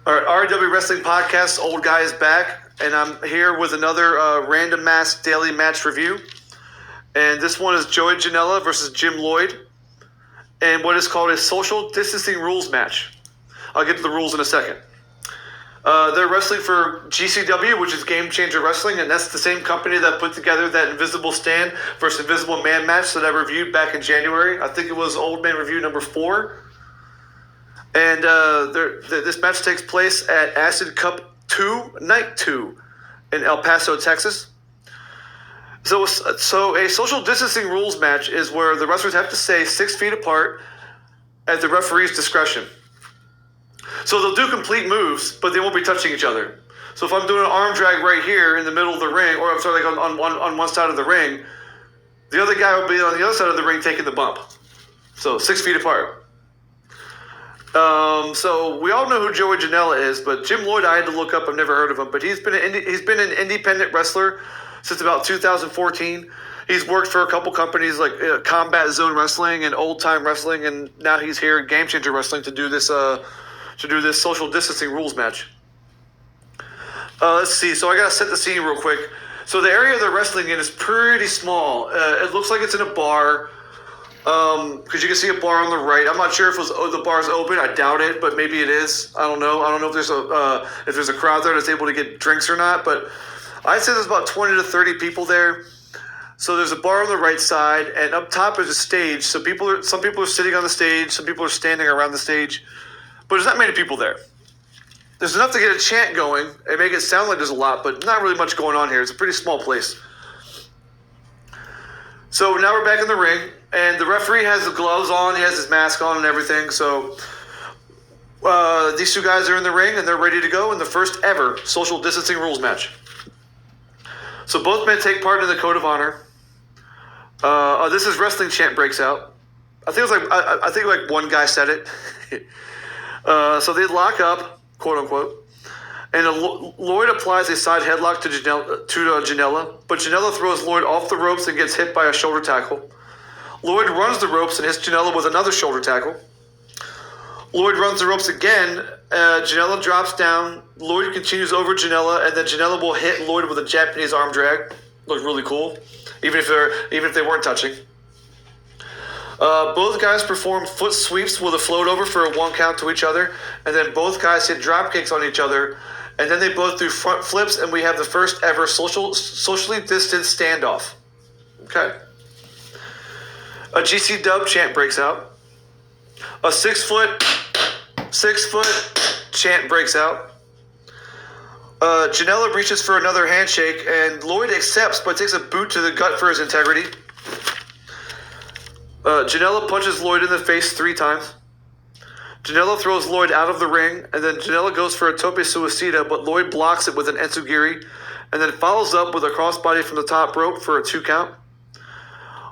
All right, RW Wrestling Podcast, Old Guy is back, and I'm here with another Random Mass Daily Match Review. And this one is Joey Janela versus Jim Lloyd, and what is called a Social Distancing Rules match. I'll get to the rules in a second. They're wrestling for GCW, which is Game Changer Wrestling, and that's the same company that put together that Invisible Stand versus Invisible Man match that I reviewed back in January. I think it was Old Man Review number 4. And this match takes place at Acid Cup 2, Night 2 in El Paso, Texas. So a social distancing rules match is where the wrestlers have to stay 6 feet apart at the referee's discretion. So they'll do complete moves, but they won't be touching each other. So if I'm doing an arm drag right here in the middle of the ring, or I'm sorry, like on one side of the ring, the other guy will be on the other side of the ring taking the bump. So 6 feet apart. So we all know who Joey Janela is, but Jim Lloyd I had to look up. I've never heard of him, but he's been an independent wrestler since about 2014. He's worked for a couple companies like Combat Zone Wrestling and Old Time Wrestling, and now he's here at Game Changer Wrestling to do this social distancing rules match. Let's see. So I gotta set the scene real quick. So the area they're wrestling in is pretty small. It looks like it's in a bar. Because you can see a bar on the right. I'm not sure if the bar's open. I doubt it, but maybe it is. I don't know. I don't know if there's a crowd there that's able to get drinks or not. But I'd say there's about 20 to 30 people there. So there's a bar on the right side, and up top is a stage. So some people are sitting on the stage, some people are standing around the stage, but there's not many people there. There's enough to get a chant going and make it sound like there's a lot, but not really much going on here. It's a pretty small place. So now we're back in the ring, and the referee has the gloves on, he has his mask on and everything. So these two guys are in the ring, and they're ready to go in the first ever social distancing rules match. So both men take part in the code of honor. This is wrestling chant breaks out. I think it was like one guy said it. So they lock up, quote unquote. And Lloyd applies a side headlock to Janela, but Janela throws Lloyd off the ropes and gets hit by a shoulder tackle. Lloyd runs the ropes and hits Janela with another shoulder tackle. Lloyd runs the ropes again. Janela drops down. Lloyd continues over Janela, and then Janela will hit Lloyd with a Japanese arm drag. Looks really cool, even if they weren't touching. Both guys perform foot sweeps with a float over for a 1 count to each other, and then both guys hit drop kicks on each other. And then they both do front flips, and we have the first ever socially distanced standoff. Okay. A GC dub chant breaks out. A 6 foot chant breaks out. Janela reaches for another handshake, and Lloyd accepts, but takes a boot to the gut for his integrity. Janela punches Lloyd in the face 3 times. Janela throws Lloyd out of the ring, and then Janela goes for a tope suicida, but Lloyd blocks it with an enzugiri, and then follows up with a crossbody from the top rope for a 2 count.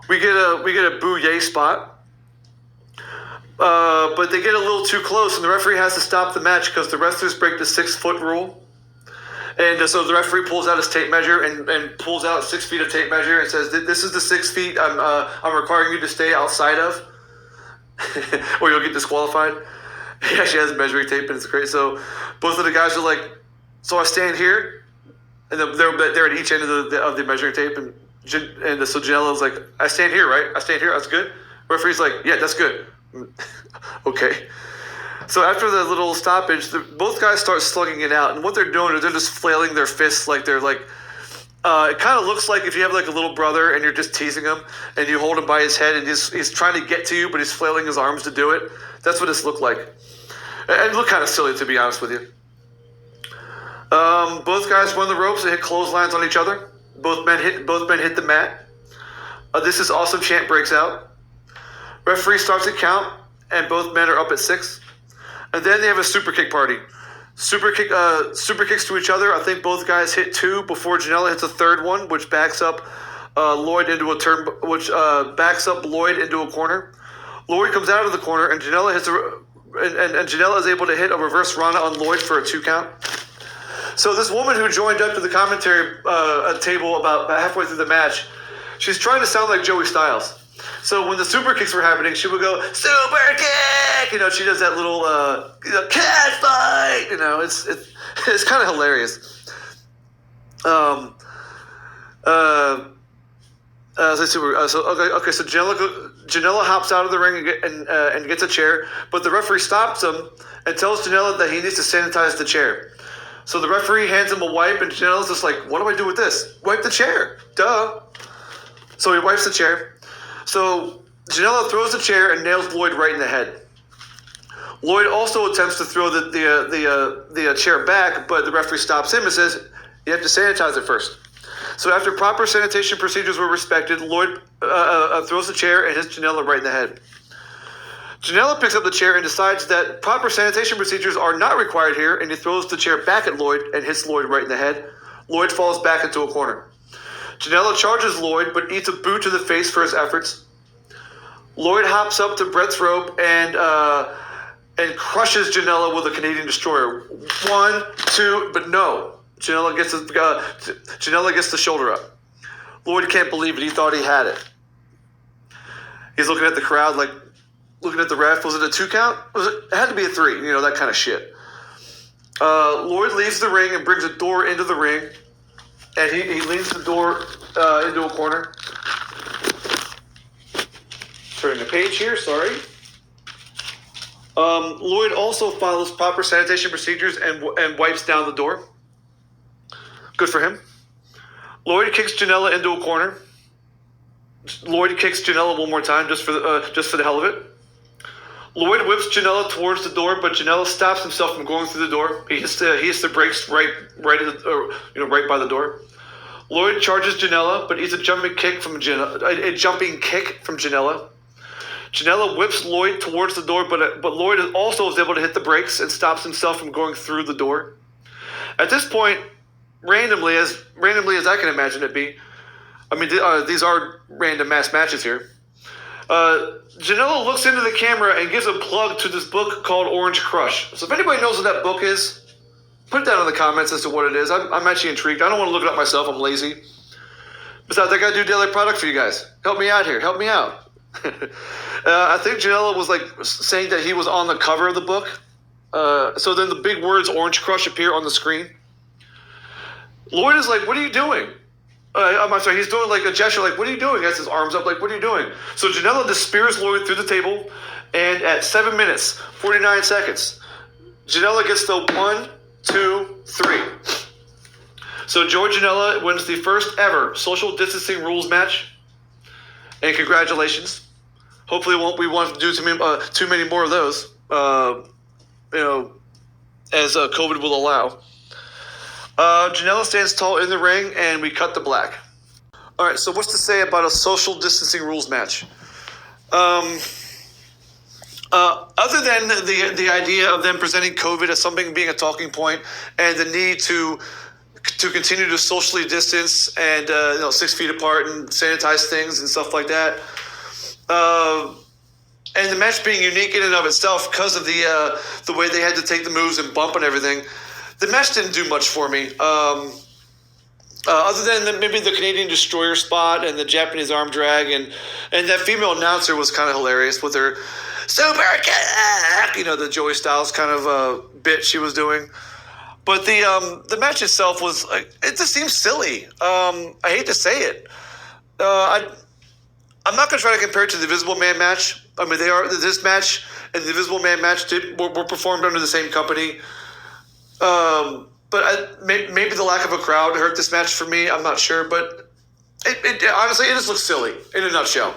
We get a boo-yay spot, but they get a little too close, and the referee has to stop the match because the wrestlers break the 6 foot rule. And so the referee pulls out his tape measure and pulls out 6 feet of tape measure and says, "This is the 6 feet I'm requiring you to stay outside of, or you'll get disqualified." He actually has measuring tape, and it's great. So both of the guys are like, "So I stand here," and they're at each end of the measuring tape, and so Janela's like, "I stand here, right? I stand here. That's good." Referee's like, "Yeah, that's good." Okay. So after the little stoppage, both guys start slugging it out, and what they're doing is they're just flailing their fists like they're like. It kind of looks like if you have like a little brother and you're just teasing him, and you hold him by his head, and he's trying to get to you, but he's flailing his arms to do it. That's what this looked like. And it looked kind of silly, to be honest with you. Both guys run the ropes and hit clotheslines on each other. Both men hit the mat. This is awesome chant breaks out. Referee starts a count, and both men are up at 6. And then they have a super kick party. Super kicks to each other. I think both guys hit 2 before Janela hits a 3rd one, which backs up Lloyd into a turn, backs up Lloyd into a corner. Lloyd comes out of the corner, and Janela hits and Janela is able to hit a reverse Rana on Lloyd for a 2 count. So this woman who joined up to the commentary table about halfway through the match, she's trying to sound like Joey Styles. So when the super kicks were happening, she would go, super kick! She does that little, cat fight! It's kind of hilarious. So Janela hops out of the ring and gets a chair, but the referee stops him and tells Janela that he needs to sanitize the chair. So the referee hands him a wipe, and Janela's just like, what do I do with this? Wipe the chair. Duh. So he wipes the chair. So Janela throws the chair and nails Lloyd right in the head. Lloyd also attempts to throw the chair back, but the referee stops him and says, you have to sanitize it first. So after proper sanitation procedures were respected, Lloyd throws the chair and hits Janela right in the head. Janela picks up the chair and decides that proper sanitation procedures are not required here, and he throws the chair back at Lloyd and hits Lloyd right in the head. Lloyd falls back into a corner. Janela charges Lloyd, but eats a boot to the face for his efforts. Lloyd hops up to Brett's rope and crushes Janela with a Canadian Destroyer. 1, 2, but no. Janela gets the shoulder up. Lloyd can't believe it. He thought he had it. He's looking at the crowd like, looking at the ref. Was it a 2 count? It had to be a 3. That kind of shit. Lloyd leaves the ring and brings a door into the ring. And he leans the door into a corner. Turning the page here, sorry. Lloyd also follows proper sanitation procedures and wipes down the door. Good for him. Lloyd kicks Janela into a corner. Lloyd kicks Janela one more time just for the hell of it. Lloyd whips Janela towards the door, but Janela stops himself from going through the door. He hits the brakes right by the door. Lloyd charges Janela, but eats a jumping kick from Janela. Janela whips Lloyd towards the door, but Lloyd also is able to hit the brakes and stops himself from going through the door. At this point, randomly as I can imagine it be, these are random mass matches here. Janela looks into the camera and gives a plug to this book called Orange Crush. So if anybody knows what that book is, put it down in the comments as to what it is. I'm actually intrigued. I don't want to look it up myself. I'm lazy. Besides, I got to do daily product for you guys. Help me out here. Help me out. I think Janela was saying that he was on the cover of the book. So then the big words Orange Crush appear on the screen. Lloyd is like, what are you doing? I'm sorry, he's doing a gesture what are you doing? He has his arms up what are you doing? So Janela just spears Lloyd through the table, and at 7 minutes, 49 seconds, Janela gets the 1, 2, 3. So Joey Janela wins the first ever social distancing rules match, and congratulations. Hopefully we won't do too many more of those, as COVID will allow. Janela stands tall in the ring, and we cut to black. All right, so what's to say about a social distancing rules match? Other than the idea of them presenting COVID as something being a talking point and the need to continue to socially distance and 6 feet apart and sanitize things and stuff like that, and the match being unique in and of itself because of the way they had to take the moves and bump and everything. The match didn't do much for me, other than maybe the Canadian Destroyer spot and the Japanese arm drag, and that female announcer was kind of hilarious with her super kick, the Joey Styles kind of bit she was doing. But the match itself was it just seems silly. I hate to say it. I'm not going to try to compare it to the Invisible Man match. This match and the Invisible Man match were performed under the same company. But maybe the lack of a crowd hurt this match for me. I'm not sure, but it honestly, it just looks silly in a nutshell.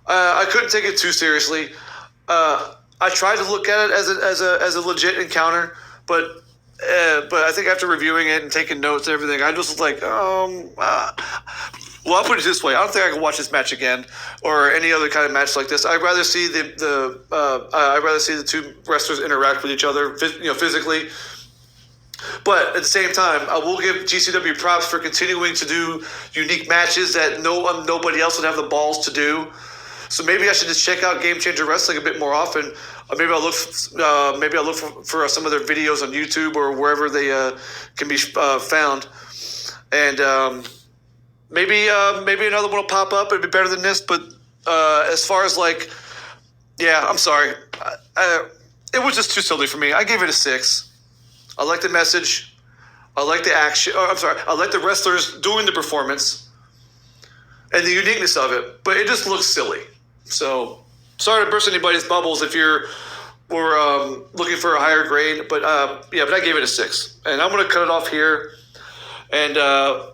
I couldn't take it too seriously. I tried to look at it as a legit encounter, but I think after reviewing it and taking notes and everything, I just was like, well, I'll put it this way: I don't think I can watch this match again or any other kind of match like this. I'd rather see the two wrestlers interact with each other, physically. But at the same time, I will give GCW props for continuing to do unique matches that nobody else would have the balls to do. So maybe I should just check out Game Changer Wrestling a bit more often. Maybe I'll look for some of their videos on YouTube or wherever they can be found. And maybe another one will pop up. It'd be better than this, but as far as like, yeah, I'm sorry. It was just too silly for me. I gave it a 6. I like the message. I like the action. Oh, I'm sorry. I like the wrestlers doing the performance and the uniqueness of it, but it just looks silly. So sorry to burst anybody's bubbles if you're looking for a higher grade, but but I gave it a 6, and I'm going to cut it off here, and I'm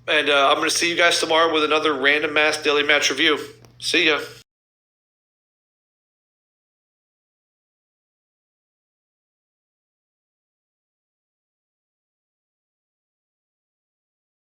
going to see you guys tomorrow with another Random Mass Daily Match review. See ya.